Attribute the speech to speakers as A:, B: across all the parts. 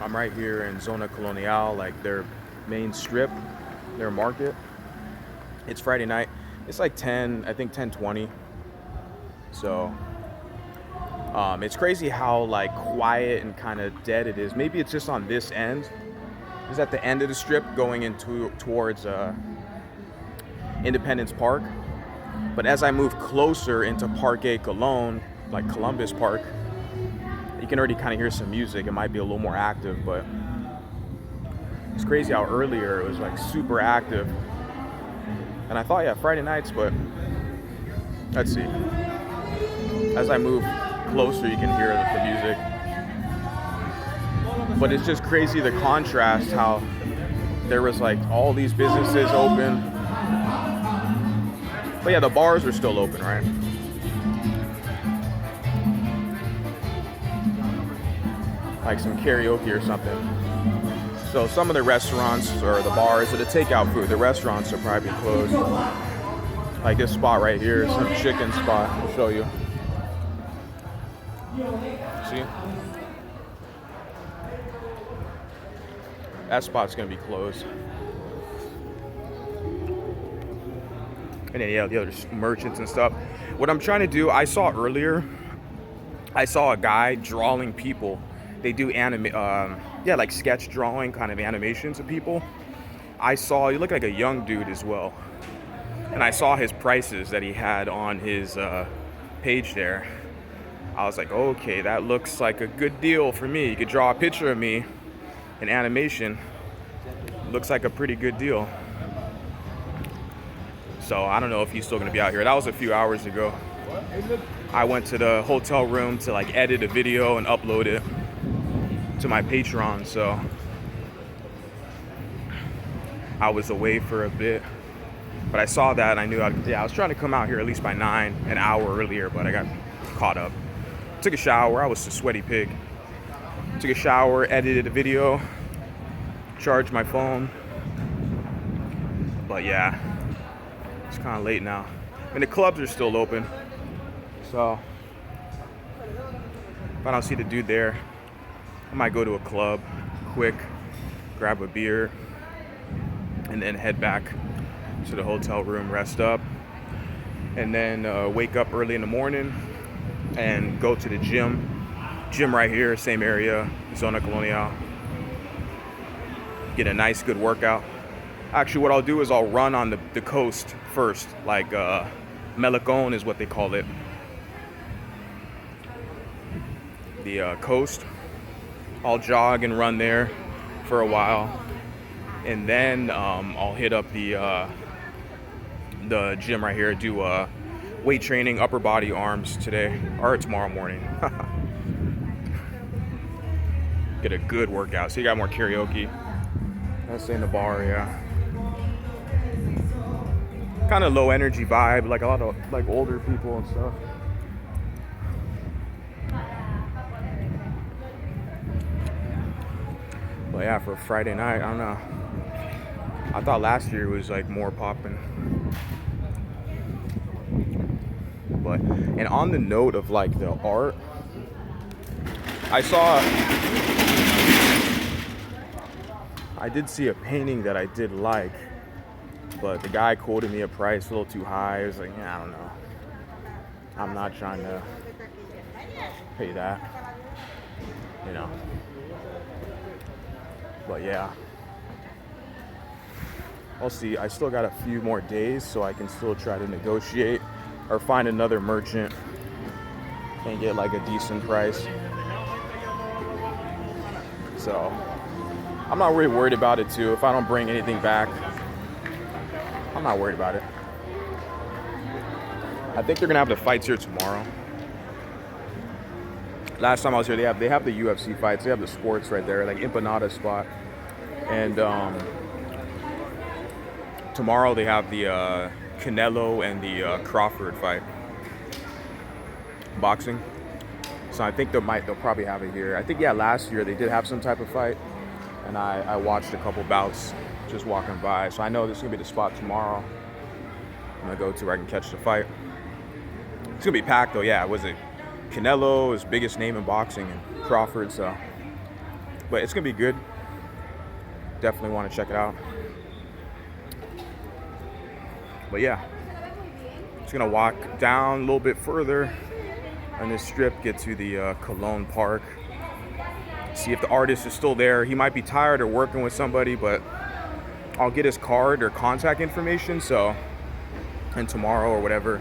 A: I'm right here in Zona Colonial, like their main strip, their market. It's Friday night. It's like 10, I think 10:20. So it's crazy how like quiet and kind of dead it is. Maybe it's just on this end. It's at the end of the strip going into towards Independence Park. But as I move closer into Parque Colon, like Columbus Park, you can already kind of hear some music. It might be a little more active, but it's crazy how earlier it was like super active. And I thought, yeah, Friday nights, but let's see. As I move closer, you can hear the music. But it's just crazy the contrast how there was like all these businesses open. But yeah, the bars are still open, right? Like some karaoke or something. So some of the restaurants or the bars or the takeout food, the restaurants are probably closed. Like this spot right here, some chicken spot. I'll show you. See? That spot's gonna be closed. And then yeah, the other merchants and stuff. What I'm trying to do, I saw earlier, I saw a guy drawing people. They do like sketch drawing kind of animations of people. I saw, he looked like a young dude as well. And I saw his prices that he had on his page there. I was like, okay, that looks like a good deal for me. You could draw a picture of me, an animation. Looks like a pretty good deal. So I don't know if he's still gonna be out here. That was a few hours ago. I went to the hotel room to like edit a video and upload it to my Patreon, so I was away for a bit. But I saw that and I knew I was trying to come out here at least by 9, an hour earlier, but I got caught up. Took a shower, I was a sweaty pig. Took a shower, edited a video, charged my phone. But yeah, it's kind of late now. And the clubs are still open. So if I don't see the dude there, I might go to a club quick, grab a beer, and then head back to the hotel room, rest up, and then wake up early in the morning and go to the gym. Gym right here, same area, Zona Colonial. Get a nice, good workout. Actually, what I'll do is I'll run on the coast first, like Melicon is what they call it. The coast. I'll jog and run there for a while, and then I'll hit up the gym right here, do weight training, upper body, arms today or tomorrow morning. Get a good workout. So you got more karaoke. That's in the bar, yeah. Kind of low energy vibe, like a lot of like older people and stuff. But yeah, for Friday night, I don't know. I thought last year was like more popping. But, and on the note of like the art, I did see a painting that I did like, but the guy quoted me a price a little too high. I was like, yeah, I don't know. I'm not trying to pay that, you know. But yeah, I'll see. I still got a few more days, so I can still try to negotiate or find another merchant and get like a decent price. So I'm not really worried about it too. If I don't bring anything back, I'm not worried about it. I think they're gonna have the fights here tomorrow. Last time I was here, they have the UFC fights. They have the sports right there, like Empanada spot. And tomorrow they have the Canelo and the Crawford fight, boxing. So I think they'll probably have it here. I think last year they did have some type of fight, and I watched a couple bouts just walking by. So I know this is gonna be the spot tomorrow I'm gonna go to where I can catch the fight. It's gonna be packed though. Yeah, was it Canelo, his biggest name in boxing, and Crawford. So But it's gonna be good. Definitely want to check it out. But yeah, just gonna walk down a little bit further on this strip, get to the Cologne Park, see if the artist is still there. He might be tired or working with somebody, but I'll get his card or contact information, so, and tomorrow or whatever,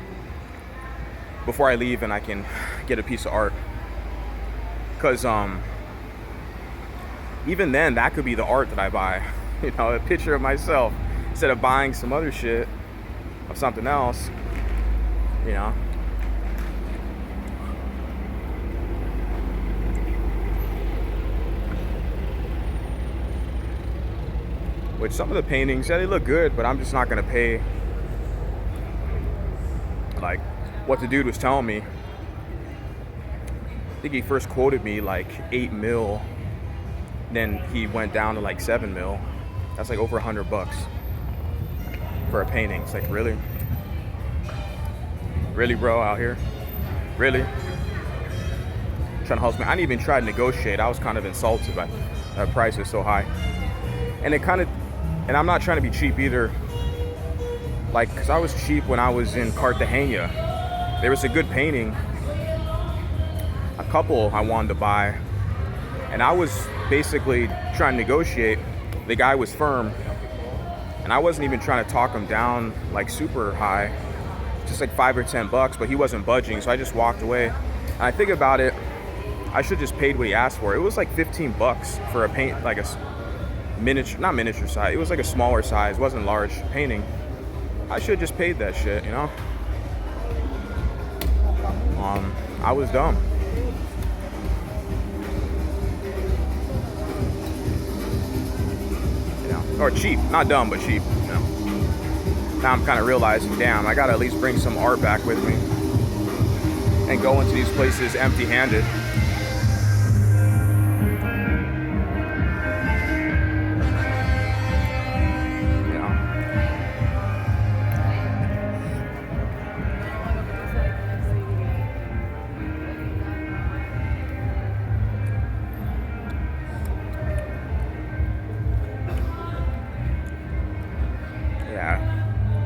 A: before I leave, and I can get a piece of art. Because even then, that could be the art that I buy. You know, a picture of myself instead of buying some other shit of something else, you know. Which some of the paintings, yeah, they look good, but I'm just not gonna pay like what the dude was telling me. I think he first quoted me like 8 mil, then he went down to like 7 mil. That's like over $100 for a painting. It's like, really? Really, bro, out here? Really? Trying to hustle me. I didn't even try to negotiate. I was kind of insulted by that price is so high. And it kind of, and I'm not trying to be cheap either. Like, cause I was cheap when I was in Cartagena. There was a good painting, a couple I wanted to buy, and I was basically trying to negotiate. The guy was firm, and I wasn't even trying to talk him down like super high, just like $5 or $10, but he wasn't budging, so I just walked away. And I think about it, I should just paid what he asked for. It was like $15 for a paint, like a miniature, not miniature size, it was like a smaller size, wasn't large painting. I should have just paid that shit, you know? I was dumb. You know, or cheap, not dumb, but cheap, you know? Now I'm kind of realizing, damn, I gotta at least bring some art back with me and go into these places empty-handed.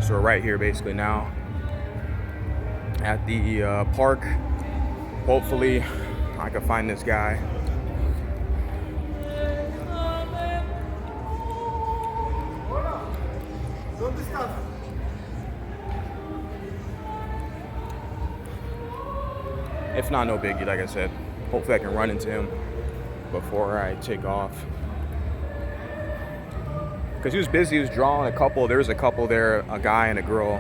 A: So we're right here basically now at the park. Hopefully I can find this guy. If not, no biggie, like I said. Hopefully I can run into him before I take off. Because he was busy, he was drawing a couple. There was a couple there, a guy and a girl.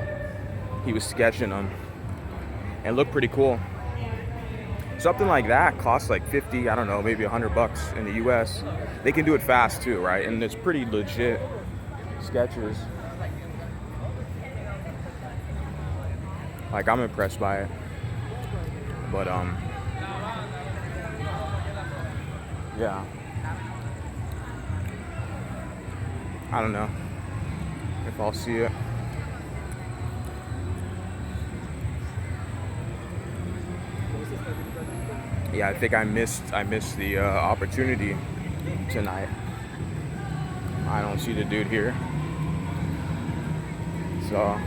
A: He was sketching them and looked pretty cool. Something like that costs like 50, I don't know, maybe $100 in the US. They can do it fast too, right? And it's pretty legit sketches. Like, I'm impressed by it. But yeah. I don't know if I'll see it. Yeah, I think I missed the opportunity tonight. I don't see the dude here. So,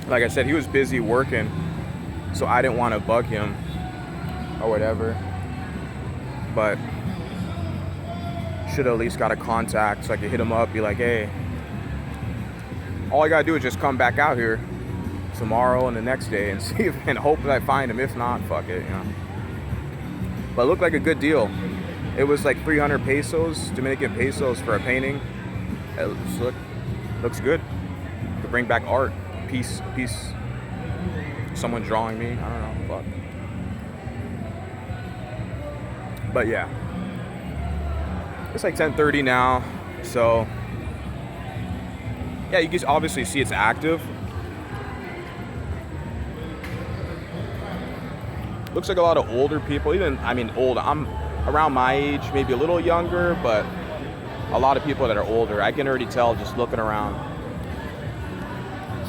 A: like I said, he was busy working, so I didn't want to bug him or whatever. But should have at least got a contact so I could hit him up, be like, hey, all I gotta do is just come back out here tomorrow and the next day and see if, and hope that I find him. If not, fuck it, you know. But it looked like a good deal. It was like 300 pesos, Dominican pesos for a painting. It looks good. To bring back art, piece, someone drawing me, I don't know, fuck. But yeah. It's like 10:30 now, so yeah, you can obviously see it's active. Looks like a lot of older people, old. I'm around my age, maybe a little younger, but a lot of people that are older. I can already tell just looking around.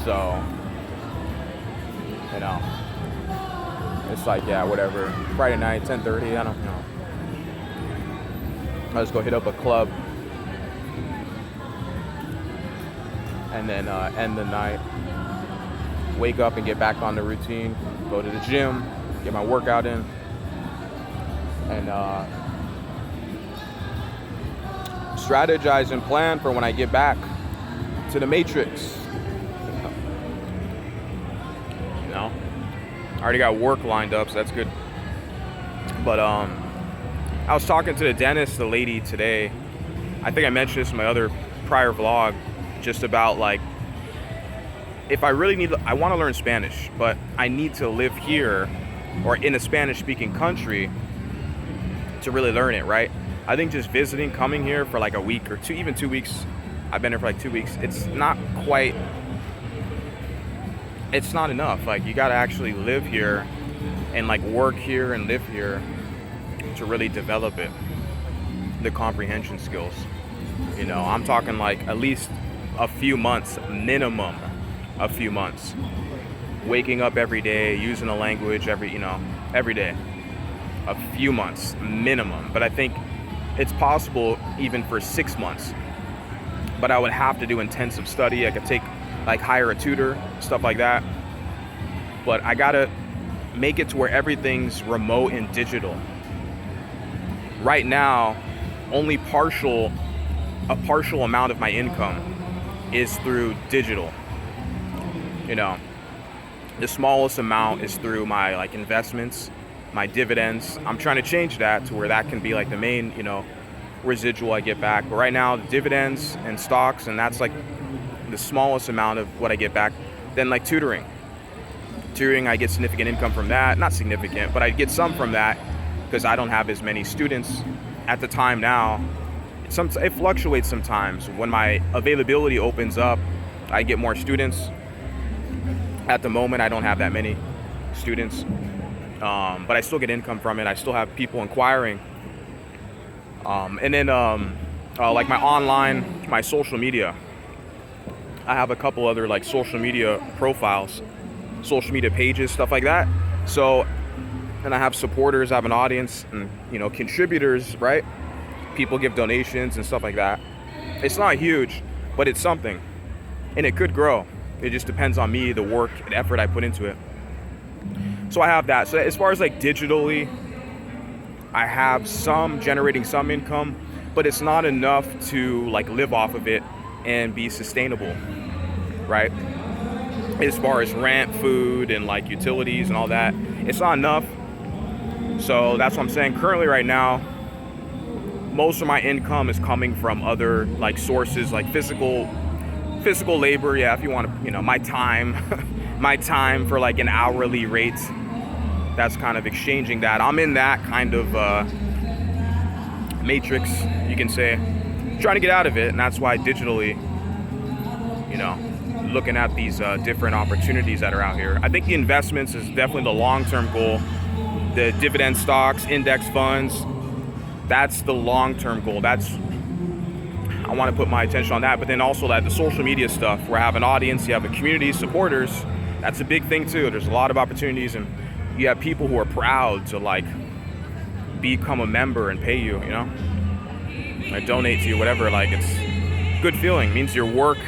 A: So, you know, it's like, yeah, whatever. Friday night, 10:30, I don't know. I'll just go hit up a club and then end the night. Wake up and get back on the routine. Go to the gym, get my workout in, and strategize and plan for when I get back to the matrix. You know, I already got work lined up, so that's good. But I was talking to the dentist, the lady today. I think I mentioned this in my other prior vlog, just about like, if I really need, I want to learn Spanish, but I need to live here or in a Spanish-speaking country to really learn it, right? I think just visiting, coming here for like a week or two, even 2 weeks, I've been here for like 2 weeks, it's not enough. Like, you got to actually live here and like work here and live here to really develop it, the comprehension skills. You know, I'm talking like at least a few months, minimum a few months. Waking up every day, using a language every day. A few months, minimum. But I think it's possible even for 6 months. But I would have to do intensive study. I could hire a tutor, stuff like that. But I gotta make it to where everything's remote and digital. Right now, only a partial amount of my income is through digital. You know, the smallest amount is through my like investments, my dividends. I'm trying to change that to where that can be like the main, residual I get back. But right now, the dividends and stocks, and that's like the smallest amount of what I get back. Then like tutoring, I get significant income from that. Not significant, but I get some from that because I don't have as many students at the time now. It fluctuates sometimes. When my availability opens up, I get more students. At the moment, I don't have that many students, but I still get income from it. I still have people inquiring. And then like my social media. I have a couple other like social media profiles, social media pages, stuff like that. So, and I have supporters, I have an audience, and contributors, right? People give donations and stuff like that. It's not huge, but it's something, and it could grow. It just depends on me, the work and effort I put into it. So I have that. So as far as like digitally, I have generating some income, but it's not enough to like live off of it and be sustainable, right? As far as rent, food, and like utilities and all that, it's not enough. So that's what I'm saying. Currently right now, most of my income is coming from other like sources, like physical labor. Yeah, if you want to, my time, for like an hourly rate. That's kind of exchanging that. I'm in that kind of matrix, you can say, trying to get out of it. And that's why digitally, looking at these different opportunities that are out here. I think the investments is definitely the long-term goal. The dividend stocks, index funds, that's the long-term goal. I want to put my attention on that. But then also the social media stuff, where I have an audience, you have a community, supporters. That's a big thing too. There's a lot of opportunities, and you have people who are proud to like become a member and pay you, or donate to you, whatever. Like, it's a good feeling. It means your work,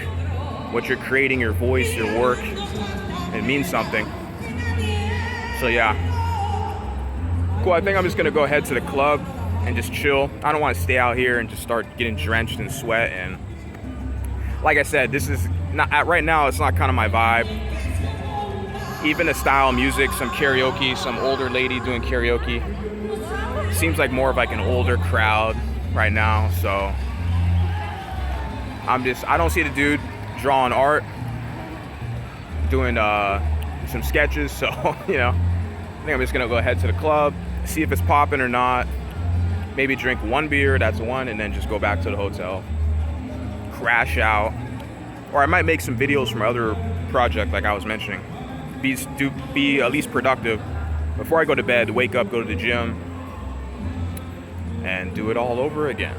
A: what you're creating, your voice, your work, it means something. So yeah, cool. I think I'm just gonna go ahead to the club and just chill. I don't want to stay out here and just start getting drenched in sweat. And like I said, this is not right now. It's not kind of my vibe. Even the style of music, some karaoke, some older lady doing karaoke. Seems like more of like an older crowd right now. So I don't see the dude drawing art, doing some sketches. So, I think I'm just gonna go ahead to the club, see if it's popping or not. Maybe drink one beer, that's one, and then just go back to the hotel, crash out. Or I might make some videos from my other project, like I was mentioning. Be at least productive before I go to bed, wake up, go to the gym, and do it all over again.